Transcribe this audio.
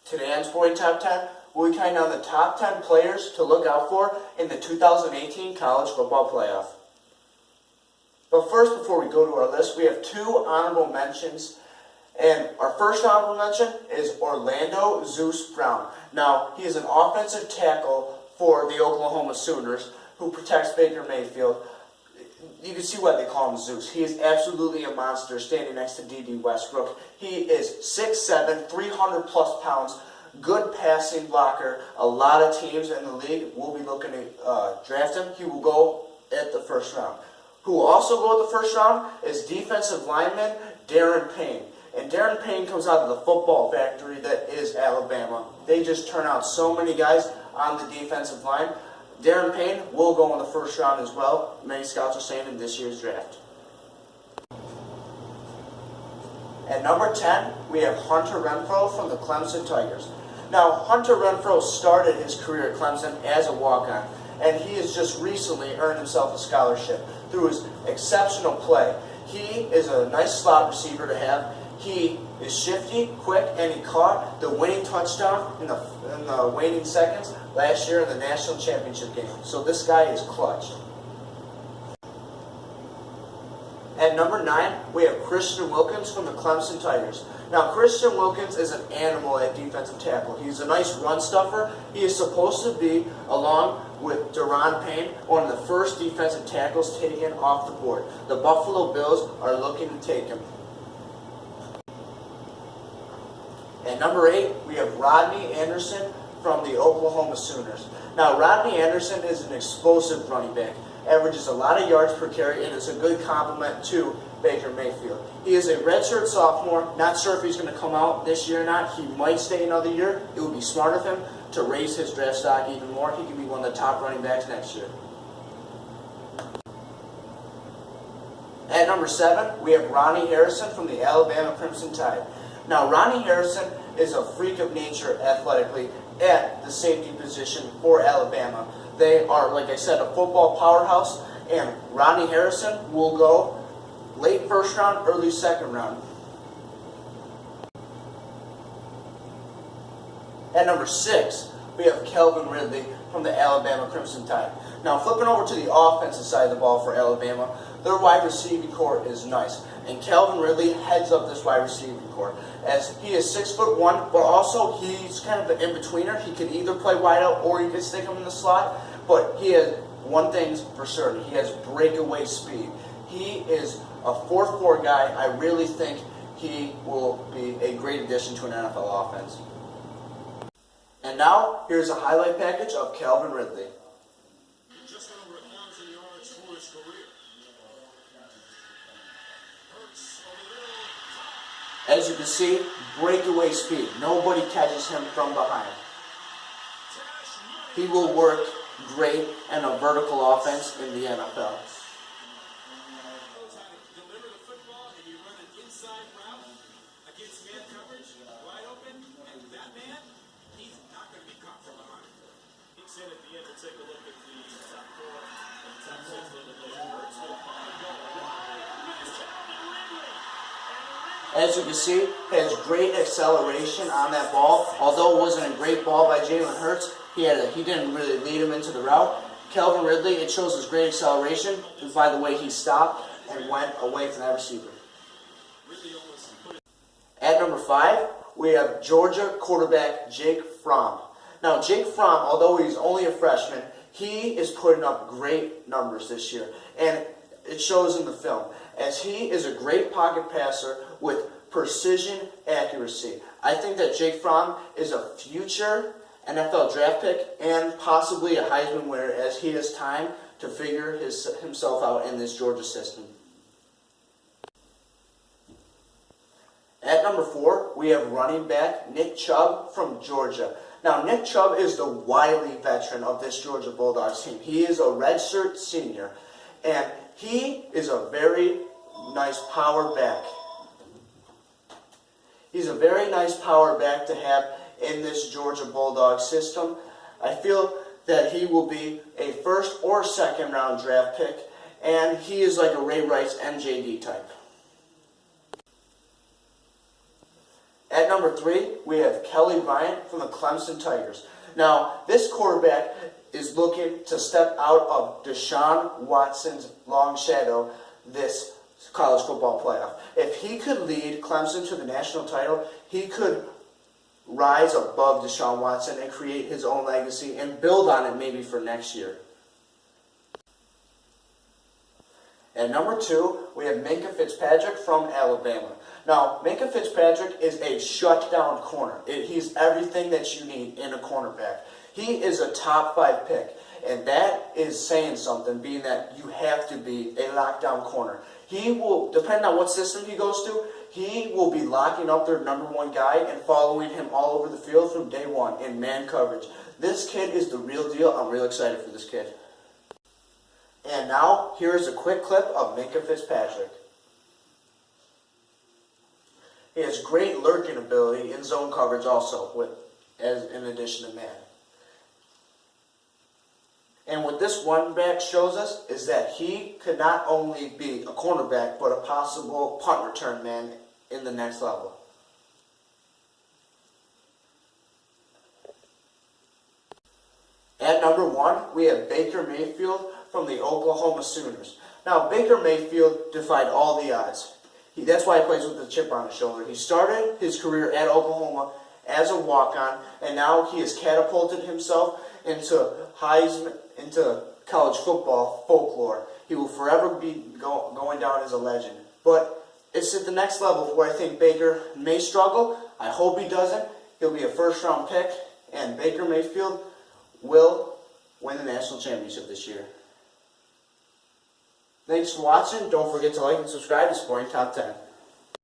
Today on Sporting Top 10, we'll be counting down the top 10 players to look out for in the 2018 College Football Playoff. But first, before we go to our list, we have two honorable mentions. And our first honorable mention is Orlando Zeus Brown. Now, he is an offensive tackle for the Oklahoma Sooners who protects Baker Mayfield. You can see why they call him Zeus. He is absolutely a monster standing next to D.D. Westbrook. He is 6'7", 300-plus pounds, good passing blocker. A lot of teams in the league will be looking to draft him. He will go at the first round. Who will also go at the first round is defensive lineman Darren Payne. And Darren Payne comes out of the football factory that is Alabama. They just turn out so many guys on the defensive line. Darren Payne will go in the first round as well. Many scouts are saying in this year's draft. At number 10, we have Hunter Renfro from the Clemson Tigers. Now, Hunter Renfro started his career at Clemson as a walk-on, and he has just recently earned himself a scholarship through his exceptional play. He is a nice slot receiver to have. He is shifty, quick, and he caught the winning touchdown in the waning seconds last year in the national championship game. So this guy is clutch. At number 9, we have Christian Wilkins from the Clemson Tigers. Now, Christian Wilkins is an animal at defensive tackle. He's a nice run stuffer. He is supposed to be, along with Daron Payne, one of the first defensive tackles taken off the board. The Buffalo Bills are looking to take him. At number 8, we have Rodney Anderson from the Oklahoma Sooners. Now, Rodney Anderson is an explosive running back, averages a lot of yards per carry, and is a good complement to Baker Mayfield. He is a redshirt sophomore. Not sure if he's going to come out this year or not. He might stay another year. It would be smart of him to raise his draft stock even more. He could be one of the top running backs next year. At number 7, we have Ronnie Harrison from the Alabama Crimson Tide. Now, Ronnie Harrison is a freak of nature athletically at the safety position for Alabama. They are, like I said, a football powerhouse, and Ronnie Harrison will go late first round, early second round. At number 6, we have Calvin Ridley from the Alabama Crimson Tide. Now, flipping over to the offensive side of the ball for Alabama, their wide receiving core is nice. And Calvin Ridley heads up this wide receiving core, as he is 6'1", but also he's kind of an in-betweener. He can either play wide out or you can stick him in the slot, but he has one thing's for certain. He has breakaway speed. He is a 4'4" guy. I really think he will be a great addition to an NFL offense. And now, here's a highlight package of Calvin Ridley. Just over 1,000 yards for his career. As you can see, breakaway speed. Nobody catches him from behind. He will work great in a vertical offense in the NFL. As you can see, he has great acceleration on that ball. Although it wasn't a great ball by Jalen Hurts, he didn't really lead him into the route. Calvin Ridley, it shows his great acceleration by the way he stopped and went away from that receiver. At number 5, we have Georgia quarterback Jake Fromm. Now, Jake Fromm, although he's only a freshman, he is putting up great numbers this year. And it shows in the film, as he is a great pocket passer with precision accuracy. I think that Jake Fromm is a future NFL draft pick and possibly a Heisman winner, as he has time to figure himself out in this Georgia system. At number 4, we have running back Nick Chubb from Georgia. Now, Nick Chubb is the wily veteran of this Georgia Bulldogs team. He is a redshirt senior, and he is a very nice power back. He's a very nice power back to have in this Georgia Bulldog system. I feel that he will be a first or second round draft pick, and he is like a Ray Rice MJD type. At number number 3, we have Kelly Bryant from the Clemson Tigers. Now, this quarterback is looking to step out of Deshaun Watson's long shadow this college football playoff. If he could lead Clemson to the national title, he could rise above Deshaun Watson and create his own legacy and build on it maybe for next year. At number 2, we have Minkah Fitzpatrick from Alabama. Now, Minkah Fitzpatrick is a shutdown corner. He's everything that you need in a cornerback. He is a top 5 pick, and that is saying something, being that you have to be a lockdown corner. He will, depending on what system he goes to, he will be locking up their number 1 guy and following him all over the field from day 1 in man coverage. This kid is the real deal. I'm real excited for this kid. And now, here is a quick clip of Minkah Fitzpatrick. He has great lurking ability in zone coverage also, in addition to man. And what this one back shows us is that he could not only be a cornerback, but a possible punt return man in the next level. At number 1, we have Baker Mayfield from the Oklahoma Sooners. Now, Baker Mayfield defied all the odds. That's why he plays with the chip on his shoulder. He started his career at Oklahoma as a walk-on, and now he has catapulted himself into college football folklore. He will forever be going down as a legend. But it's at the next level where I think Baker may struggle. I hope he doesn't. He'll be a first-round pick, and Baker Mayfield will win the national championship this year. Thanks for watching. Don't forget to like and subscribe to Sporting Top 10.